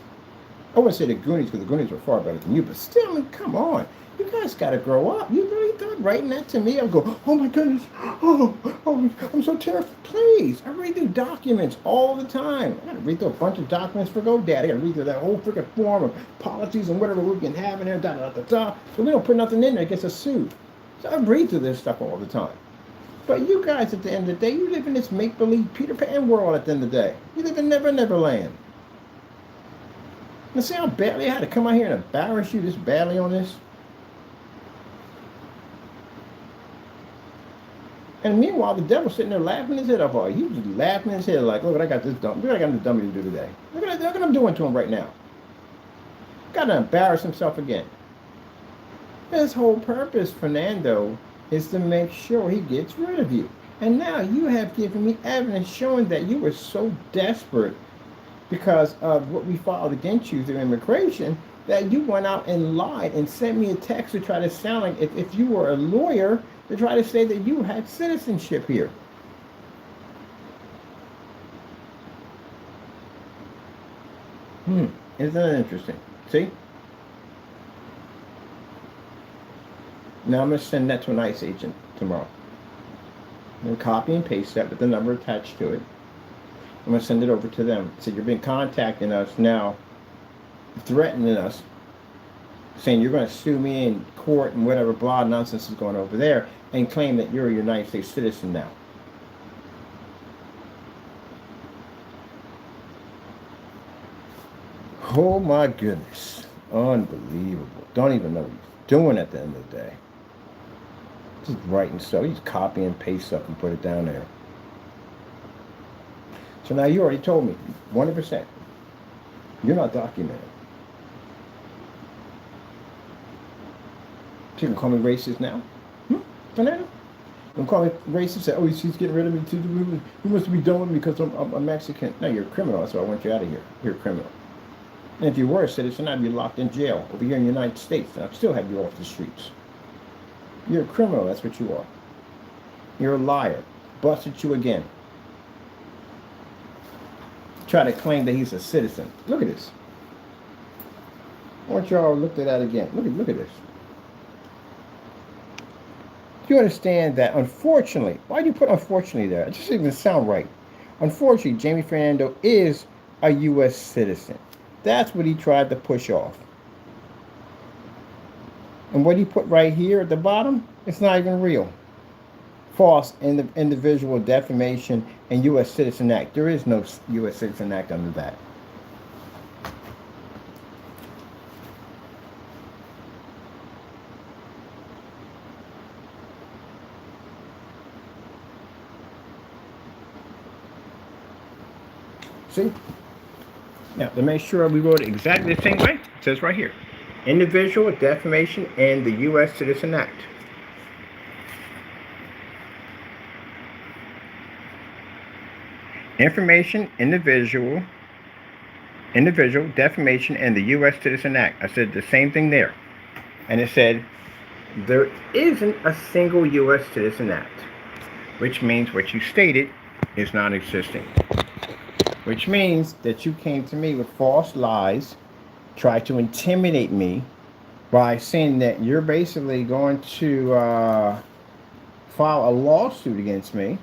I wouldn't say the Goonies, because the Goonies were far better than you, but still, I mean, come on. You guys got to grow up. You really thought writing that to me, I would go, oh my goodness, oh, I'm so terrified. Please, I read through documents all the time. I got to read through a bunch of documents for GoDaddy. I got to read through that whole freaking form of policies and whatever we can have in there, so we don't put nothing in there that gets us sued. So I read through this stuff all the time. But you guys, at the end of the day, you live in this make-believe Peter Pan world at the end of the day. You live in Never Never Land. Now see how badly I had to come out here and embarrass you this badly on this? And meanwhile, the devil's sitting there laughing his head off. He was laughing his head like, look what I got this dumb. Look what I got this dummy to do today. Look what I'm doing to him right now. Got to embarrass himself again. His whole purpose, Fernando, is to make sure he gets rid of you. And now you have given me evidence showing that you were so desperate because of what we filed against you through immigration that you went out and lied and sent me a text to try to sound like if you were a lawyer, to try to say that you had citizenship here. Isn't that interesting? See? Now I'm going to send that to an ICE agent tomorrow. I'm going to copy and paste that with the number attached to it. I'm going to send it over to them. So you've been contacting us now, threatening us, saying you're going to sue me in court and whatever blah nonsense is going over there, and claim that you're a United States citizen now. Oh my goodness. Unbelievable. Don't even know what he's doing at the end of the day. Just writing stuff. He's copy and paste stuff and put it down there. So now you already told me, 100%. You're not documented. You can call me racist now? Fernando? Don't call me racist. Say, oh, she's getting rid of me too. You must be done with me because I'm a Mexican. No, you're a criminal. That's why I want you out of here. You're a criminal. And if you were a citizen, I'd be locked in jail over here in the United States, and I'd still have you off the streets. You're a criminal. That's what you are. You're a liar. Busted you again. Try to claim that he's a citizen. Look at this. I want y'all to look at that again. Look at this. You understand that, unfortunately, why do you put unfortunately there? It doesn't even sound right. Unfortunately, Jamie Fernando is a U.S. citizen. That's what he tried to push off. And what he put right here at the bottom, it's not even real. False in the Individual Defamation and U.S. Citizen Act. There is no U.S. Citizen Act under that. See? Now, to make sure we wrote it exactly the same way, it says right here. Individual Defamation and the U.S. Citizen Act. Individual Defamation and the U.S. Citizen Act. I said the same thing there. And it said, there isn't a single U.S. Citizen Act, which means what you stated is non-existing. Which means that you came to me with false lies, tried to intimidate me by saying that you're basically going to file a lawsuit against me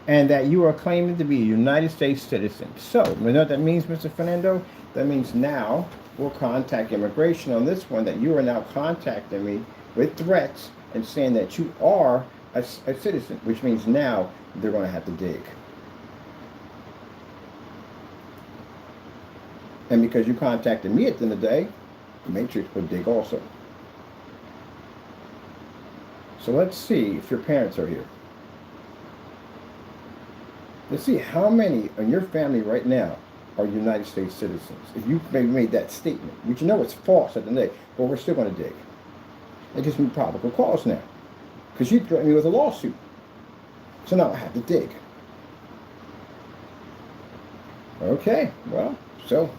and that you are claiming to be a United States citizen. So, you know what that means, Mr. Fernando? That means now we'll contact immigration on this one, that you are now contacting me with threats and saying that you are a citizen, which means now they're going to have to dig. And because you contacted me at the end of the day, the Matrix would dig also. So let's see if your parents are here. Let's see how many in your family right now are United States citizens. If you made that statement, which you know it's false at the end of the day, but we're still going to dig. It gives me probable cause now. Because you threatened me with a lawsuit. So now I have to dig. Okay, well, so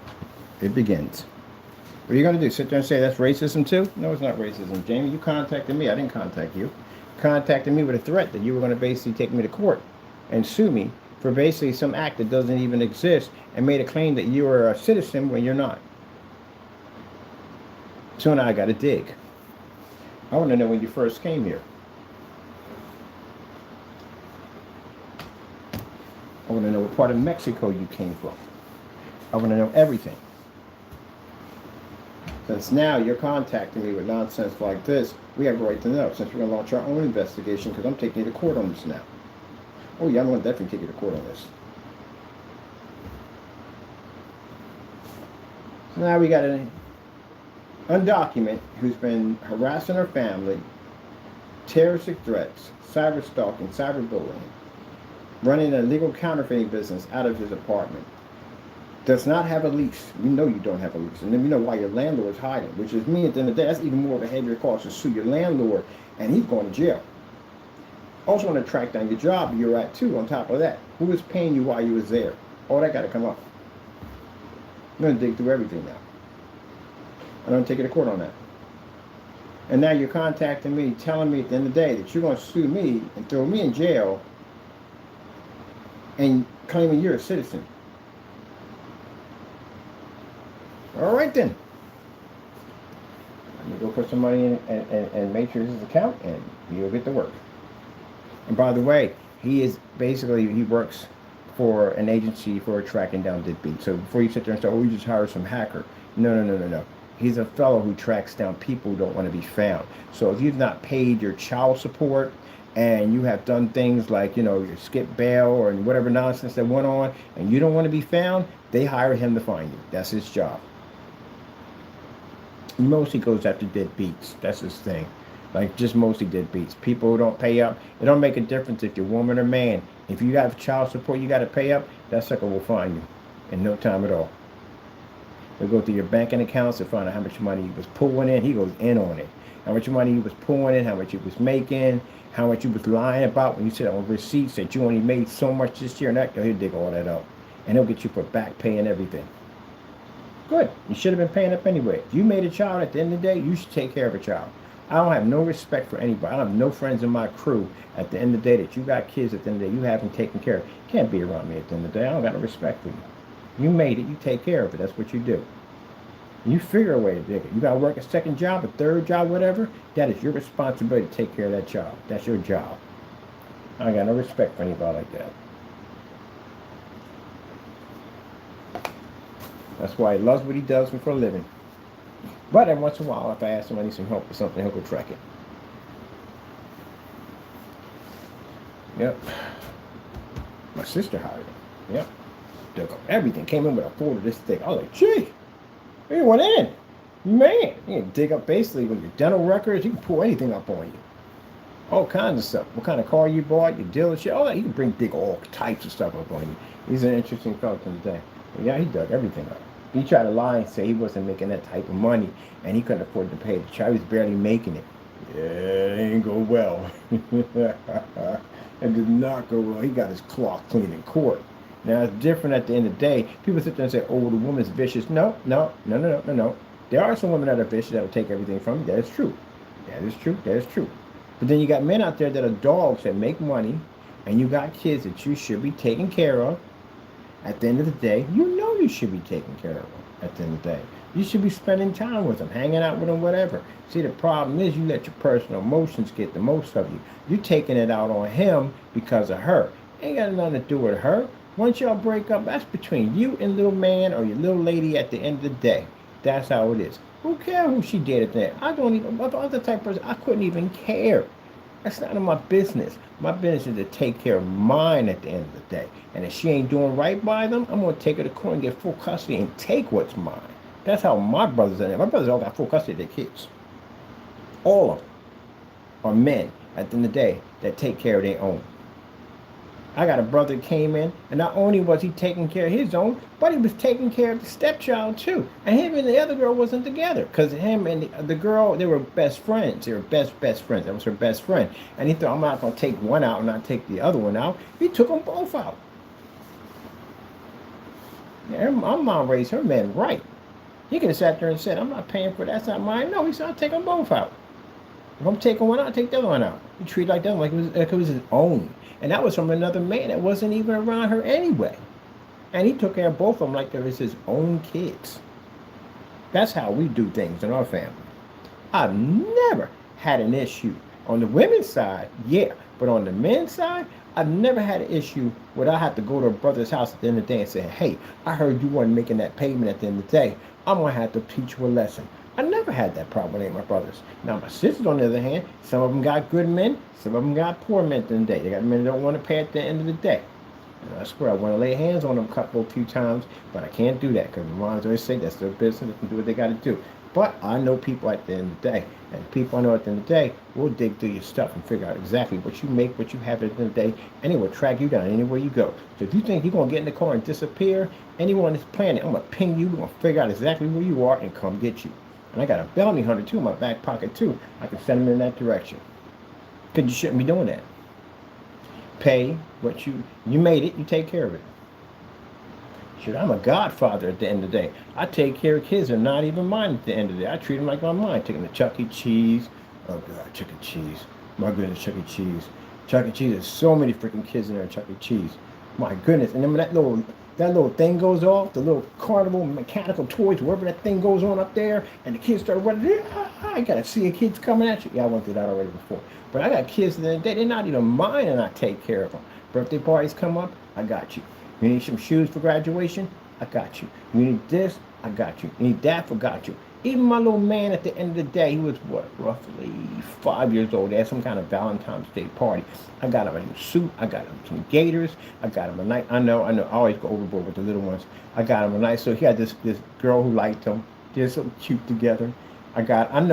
it begins. What are you going to do? Sit there and say that's racism too? No, it's not racism. Jamie, you contacted me. I didn't contact you. You contacted me with a threat that you were going to basically take me to court and sue me for basically some act that doesn't even exist and made a claim that you are a citizen when you're not. So now I got to dig. I want to know when you first came here. I want to know what part of Mexico you came from. I want to know everything. Since now you're contacting me with nonsense like this, we have a right to know. Since we're going to launch our own investigation, because I'm taking you to court on this now. Oh yeah, I'm going to definitely take you to court on this. So now we got an undocumented who's been harassing her family, terroristic threats, cyber stalking, cyber bullying, running an illegal counterfeiting business out of his apartment. Does not have a lease. We know you don't have a lease. And then we know why your landlord is hiding, which is me at the end of the day. That's even more of a heavier cost to sue your landlord, and he's going to jail. Also want to track down your job you're at too, on top of that. Who was paying you while you was there? All that got to come up. I'm going to dig through everything now. I'm going to take you to court on that. And now you're contacting me, telling me at the end of the day that you're going to sue me and throw me in jail and claiming you're a citizen. All right then. I'm going to go put some money in and make sure this is account, and he'll get to work. And by the way, he works for an agency for tracking down deadbeats. So before you sit there and say, oh, you just hired some hacker. No. He's a fellow who tracks down people who don't want to be found. So if you've not paid your child support and you have done things like, you skip bail or whatever nonsense that went on, and you don't want to be found, they hire him to find you. That's his job. Mostly goes after deadbeats. That's his thing. Like, just mostly deadbeats. People who don't pay up. It don't make a difference if you're woman or man. If you have child support, you got to pay up. That sucker will find you in no time at all. He'll go through your banking accounts to find out how much money he was pulling in. He goes in on it. How much money he was pulling in, how much he was making, how much he was lying about when you said on receipts that you only made so much this year and that. He'll dig all that up. And he'll get you for back pay and everything. Good. You should have been paying up anyway. If you made a child at the end of the day, you should take care of a child. I don't have no respect for anybody. I have no friends in my crew at the end of the day that you got kids at the end of the day you haven't taken care of. You can't be around me at the end of the day. I don't got no respect for you. You made it. You take care of it. That's what you do. You figure a way to dig it. You got to work a second job, a third job, whatever. That is your responsibility to take care of that child. That's your job. I got no respect for anybody like that. That's why he loves what he does for a living. But every once in a while, if I ask him I need some help with something, he'll go track it. Yep. My sister hired him. Yep. Dug up everything. Came in with a folder this thick. I was like, gee, he went in. Man, you can dig up basically with your dental records. You can pull anything up on you. All kinds of stuff. What kind of car you bought, your dealership, all that. He can dig all types of stuff up on you. He's an interesting fellow today. But yeah, he dug everything up. He tried to lie and say he wasn't making that type of money and he couldn't afford to pay the child. He was barely making it. Yeah, it ain't go well. It did not go well. He got his cloth clean in court. Now, it's different at the end of the day. People sit there and say, oh, the woman's vicious. No. There are some women that are vicious that will take everything from you. That is true. That is true. But then you got men out there that are dogs that make money and you got kids that you should be taking care of. At the end of the day, you know you should be taking care of them at the end of the day. You should be spending time with them, hanging out with them, whatever. See, the problem is you let your personal emotions get the most of you. You're taking it out on him because of her. Ain't got nothing to do with her. Once y'all break up, that's between you and little man or your little lady at the end of the day. That's how it is. Who cares who she dated there? I don't even, I'm the other type of person, I couldn't even care. That's none of my business. My business is to take care of mine at the end of the day. And if she ain't doing right by them, I'm going to take her to court and get full custody and take what's mine. That's how my brothers are. My brothers all got full custody of their kids. All of them are men at the end of the day that take care of their own. I got a brother that came in, and not only was he taking care of his own, but he was taking care of the stepchild too. And him and the other girl wasn't together, because him and the girl, they were best friends. They were best friends. That was her best friend. And he thought, I'm not going to take one out and not take the other one out. He took them both out. Yeah, my mom raised her men right. He could have sat there and said, I'm not paying for that. That's not mine. No, he said, I'll take them both out. If I'm taking one out, I'll take the other one out. He treated like that like it was his own. And that was from another man that wasn't even around her anyway. And he took care of both of them like they was his own kids. That's how we do things in our family. I've never had an issue. On the women's side, yeah. But on the men's side, I've never had an issue where I have to go to a brother's house at the end of the day and say, hey, I heard you weren't making that payment at the end of the day. I'm going to have to teach you a lesson. I never had that problem with any of my brothers. Now, my sisters, on the other hand, some of them got good men, some of them got poor men at the end of the day. They got men that don't want to pay at the end of the day. And I swear, I want to lay hands on them a few times, but I can't do that because my mom's always say that's their business. They can do what they got to do. But I know people at the end of the day, and people I know at the end of the day will dig through your stuff and figure out exactly what you make, what you have at the end of the day, and it will track you down anywhere you go. So if you think you're going to get in the car and disappear, anyone on this planet, I'm going to ping you, we're going to figure out exactly where you are and come get you. And I got a bounty hunter too in my back pocket too. I can send them in that direction. Because you shouldn't be doing that. Pay what you made it, you take care of it. Shit, I'm a godfather at the end of the day. I take care of kids that are not even mine at the end of the day. I treat them like I'm mine. Taking them to Chuck E. Cheese. Oh God, Chuck E. Cheese. My goodness, Chuck E. Cheese. Chuck E. Cheese, there's so many freaking kids in there at Chuck E. Cheese. My goodness. And then when that little thing goes off, the little carnival mechanical toys, wherever that thing goes on up there, and the kids start running, I gotta see the kids coming at you. Yeah, I went through that already before. But I got kids at the end of the day, they're not even mine, and I take care of them. Birthday parties come up, I got you. You need some shoes for graduation? I got you. You need this? I got you. You need that? I got you. Even my little man at the end of the day, he was what, roughly 5 years old. They had some kind of Valentine's Day party. I got him a new suit. I got him some gaiters. I got him a nice, I know, I always go overboard with the little ones. I got him a nice, so he had this girl who liked him. They're so cute together. I got him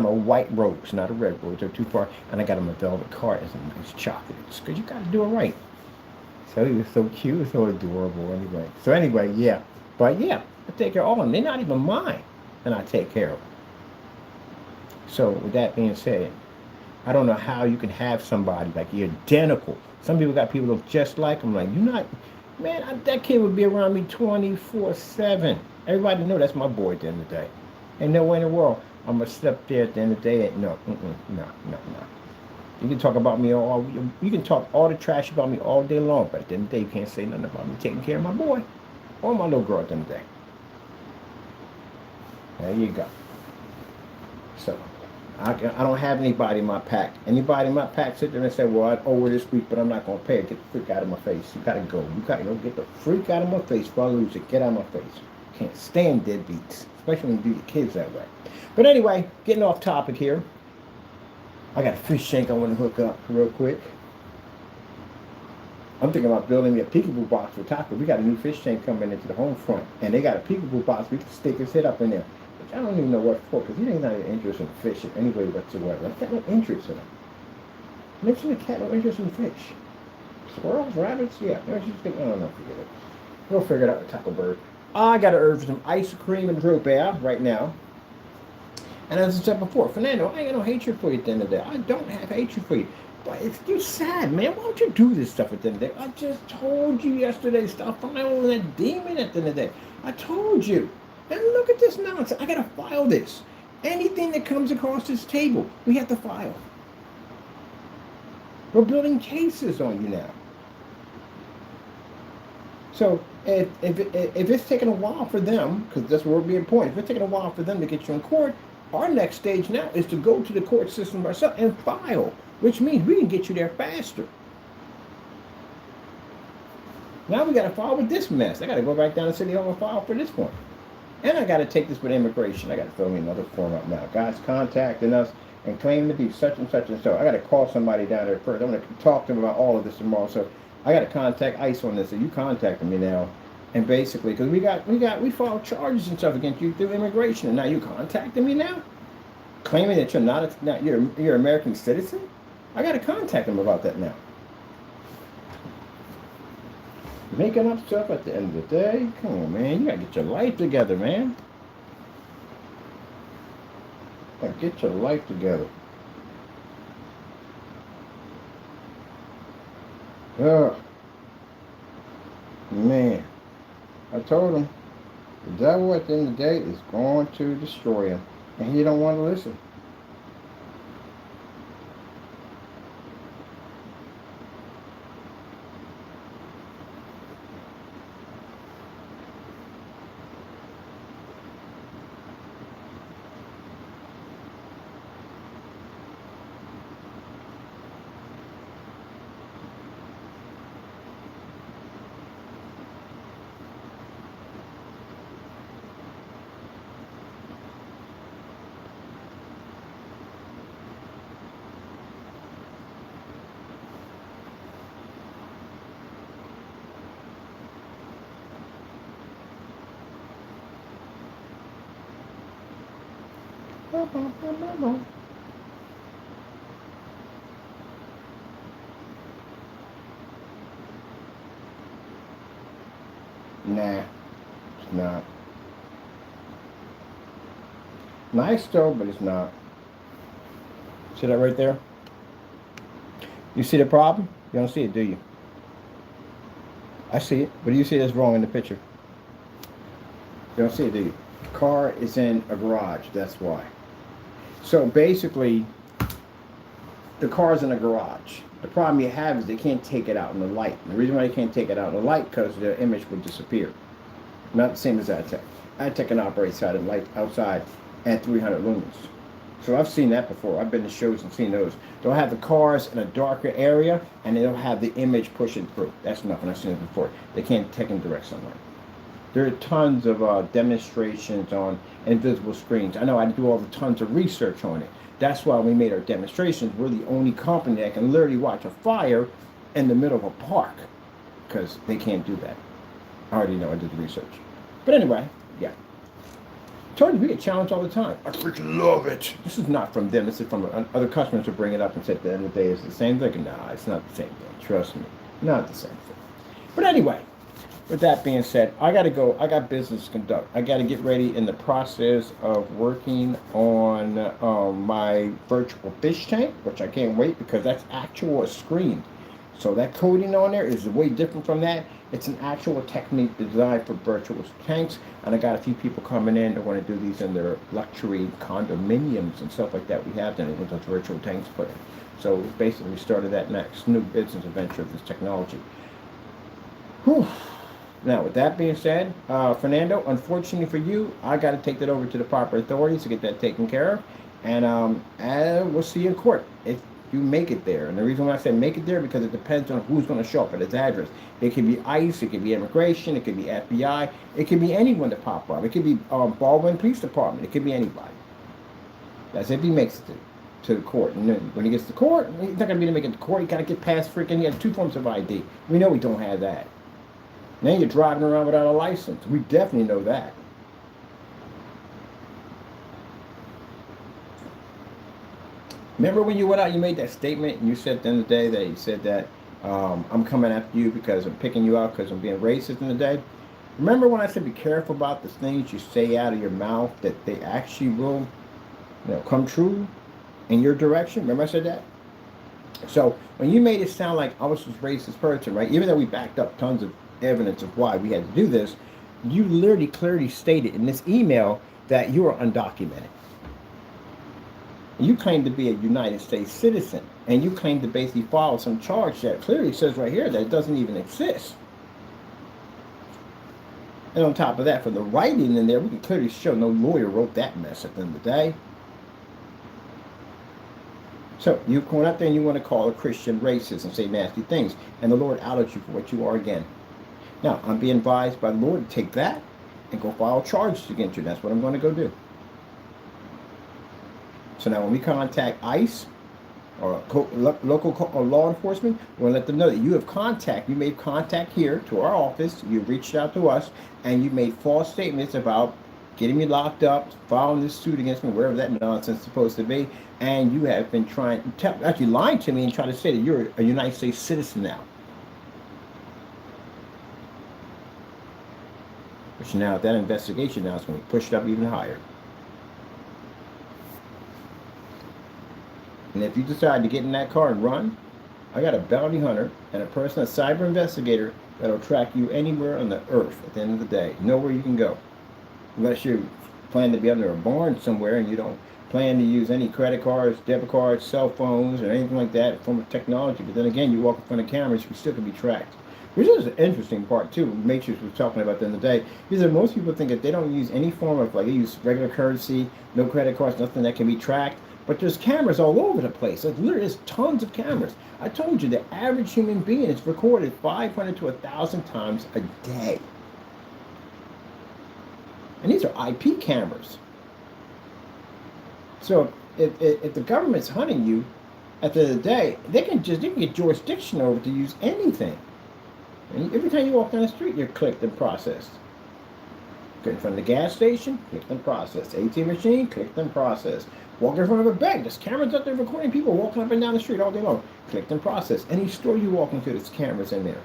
a white rose, not a red rose, they're too far. And I got him a velvet card and some nice chocolates, because you got to do it right. So he was so cute, so adorable anyway. So anyway, yeah. But yeah, I take care of all of them. They're not even mine, and I take care of them. So with that being said, I don't know how you can have somebody like you're identical. Some people got people look just like them. Like, you're not, man, that kid would be around me 24/7. Everybody know that's my boy at the end of the day. Ain't no way in the world I'm going to sit up there at the end of the day and no, no, no, no. You can talk about me all, you can talk all the trash about me all day long, but at the end of the day, you can't say nothing about me taking care of my boy or my little girl at the end of the day. There you go. So, I don't have anybody in my pack. Anybody in my pack sit there and say, well, I owe her this week, but I'm not going to pay it. Get the freak out of my face. You got to go. You got to go get the freak out of my face before I lose it. Get out of my face. Can't stand deadbeats, especially when you do your kids that way. But anyway, getting off topic here. I got a fish tank I want to hook up real quick. I'm thinking about building me a peekaboo box for Taco. We got a new fish tank coming into the home front, and they got a peekaboo box. We can stick his head up in there. I don't even know what for, because he ain't not interested in fish in any way whatsoever. I've got no interest in him. Mention the cat, no interest in fish. Squirrels, rabbits, yeah. I don't know, forget it. We'll figure it out with Taco Bird. I got to urge some ice cream and root beer right now. And as I said before, Fernando, I ain't got no hatred for you at the end of the day. I don't have hatred for you. But you're sad, man. Why don't you do this stuff at the end of the day? I just told you yesterday, stop filing that demon at the end of the day. I told you. And look at this nonsense. I got to file this. Anything that comes across this table, we have to file. We're building cases on you now. So if it's taking a while for them, because that's where we're being pointed, if it's taking a while for them to get you in court, our next stage now is to go to the court system ourselves and file, which means we can get you there faster. Now we got to file with this mess. I got to go back down to City Hall and file for this one. And I got to take this with immigration. I got to fill me another form up now. Guys contacting us and claiming to be such and such and so. I got to call somebody down there first. I'm going to talk to them about all of this tomorrow. So I got to contact ICE on this. So you contacting me now. And basically, because we filed charges and stuff against you through immigration, and now you contacting me now, claiming that you're an American citizen. I got to contact them about that now. Making up stuff at the end of the day. Come on, man. You got to get your life together, man. Get your life together. Oh, man. I told him, the devil at the end of the day is going to destroy him. And he don't want to listen. Nah, it's not. Nice though, but it's not. See that right there? You see the problem? You don't see it, do you? I see it, but do you see that's wrong in the picture? You don't see it, do you? The car is in a garage, that's why. So basically, the car's in a garage. The problem you have is they can't take it out in the light. And the reason why they can't take it out in the light because the image would disappear. Not the same as AdTech. AdTech can operate outside at 300 lumens. So I've seen that before. I've been to shows and seen those. They'll have the cars in a darker area and they'll have the image pushing through. That's nothing. I've seen it before. They can't take in direct sunlight. There are tons of demonstrations on invisible screens. I know I do all the tons of research on it. That's why we made our demonstrations. We're the only company that can literally watch a fire in the middle of a park because they can't do that. I already know I did the research. But anyway, yeah. I told you we get challenged all the time. I freaking love it. This is not from them. This is from other customers who bring it up and say at the end of the day it's the same thing. Nah, it's not the same thing. Trust me. Not the same thing. But anyway, with that being said, I got to go. I got business to conduct. I got to get ready in the process of working on my virtual fish tank, which I can't wait because that's actual screen. So that coding on there is way different from that. It's an actual technique designed for virtual tanks, and I got a few people coming in that want to do these in their luxury condominiums and stuff like that. We have done it with those virtual tanks put in. So basically, we started that next new business adventure of this technology. Whew. Now, with that being said, Fernando, unfortunately for you, I got to take that over to the proper authorities to get that taken care of, and we'll see you in court if you make it there. And the reason why I say make it there because it depends on who's going to show up at his address. It could be ICE, it could be immigration, it could be FBI, it could be anyone to pop up. It could be Baldwin Police Department. It could be anybody. That's if he makes it to the court. And then when he gets to court, he's not going to be able to make it to court. He got to get past freaking. He has 2 forms of ID. We know we don't have that. Now you're driving around without a license. We definitely know that. Remember when you went out, you made that statement, and you said at the end of the day that you said that I'm coming after you because I'm picking you out because I'm being racist in the day? Remember when I said be careful about the things you say out of your mouth that they actually will, come true in your direction? Remember I said that? So when you made it sound like I was this racist person, right? Even though we backed up tons of evidence of why we had to do this, you literally clearly stated in this email that you are undocumented. You claim to be a United States citizen, and you claim to basically follow some charge that clearly says right here that it doesn't even exist. And on top of that, for the writing in there, we can clearly show no lawyer wrote that mess at the end of the day. So you going out there and you want to call a Christian racist and say nasty things, and the Lord outed you for what you are again. Now, I'm being advised by the Lord to take that and go file charges against you. That's what I'm going to go do. So now when we contact ICE or local law enforcement, we're going to let them know that you made contact here to our office, you reached out to us, and you made false statements about getting me locked up, filing this suit against me, wherever that nonsense is supposed to be, and you have been actually lying to me and trying to say that you're a United States citizen now. Which now, that investigation now is going to be pushed up even higher. And if you decide to get in that car and run, I got a bounty hunter and a person, a cyber investigator, that'll track you anywhere on the earth at the end of the day. Nowhere you can go. Unless you plan to be under a barn somewhere and you don't plan to use any credit cards, debit cards, cell phones, or anything like that form of technology. But then again, you walk in front of cameras, you still can be tracked. Which is an interesting part too. Matrix was talking about at the end of the day. Is that most people think that they don't use any form of, like, they use regular currency, no credit cards, nothing that can be tracked. But there's cameras all over the place. There's tons of cameras. I told you the average human being is recorded 500 to 1,000 times a day. And these are IP cameras. So if the government's hunting you, at the end of the day, they can get jurisdiction over to use anything. And every time you walk down the street, you're clicked and processed. Go in front of the gas station, clicked and processed. ATM machine, clicked and processed. Walk in front of a bank, there's cameras up there recording people walking up and down the street all day long. Click and process. Any store you walk into, there's cameras in there.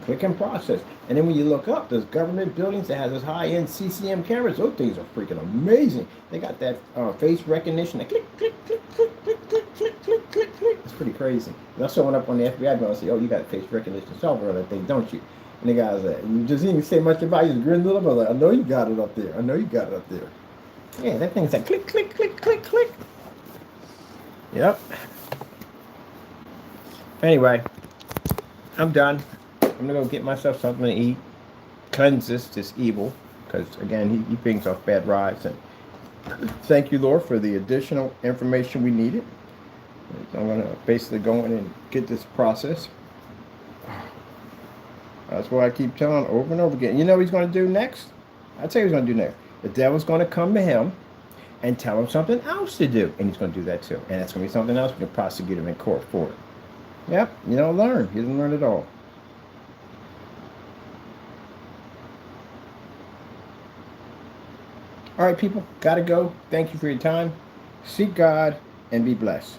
Click and process. And then when you look up, there's government buildings that have those high-end CCM cameras. Those things are freaking amazing. They got that face recognition. That click, click, click, click, click, click, click, click, click, click. It's pretty crazy. And I saw one up on the FBI bill and say, oh, you got face recognition software on that thing, don't you? And the guy's like, you just didn't say much about it. You just grinned a little bit. Like, I know you got it up there. I know you got it up there. Yeah, that thing's like click, click, click, click, click. Yep. Anyway, I'm done. I'm going to go get myself something to eat. Cleanse this evil. Because, again, he brings off bad rides. And thank you, Lord, for the additional information we needed. I'm going to basically go in and get this process. That's what I keep telling him over and over again. You know what he's going to do next? I'll tell you what he's going to do next. The devil's going to come to him and tell him something else to do. And he's going to do that too. And that's going to be something else we can prosecute him in court for it. Yep, you don't learn. He doesn't learn at all. All right, people, got to go. Thank you for your time. Seek God and be blessed.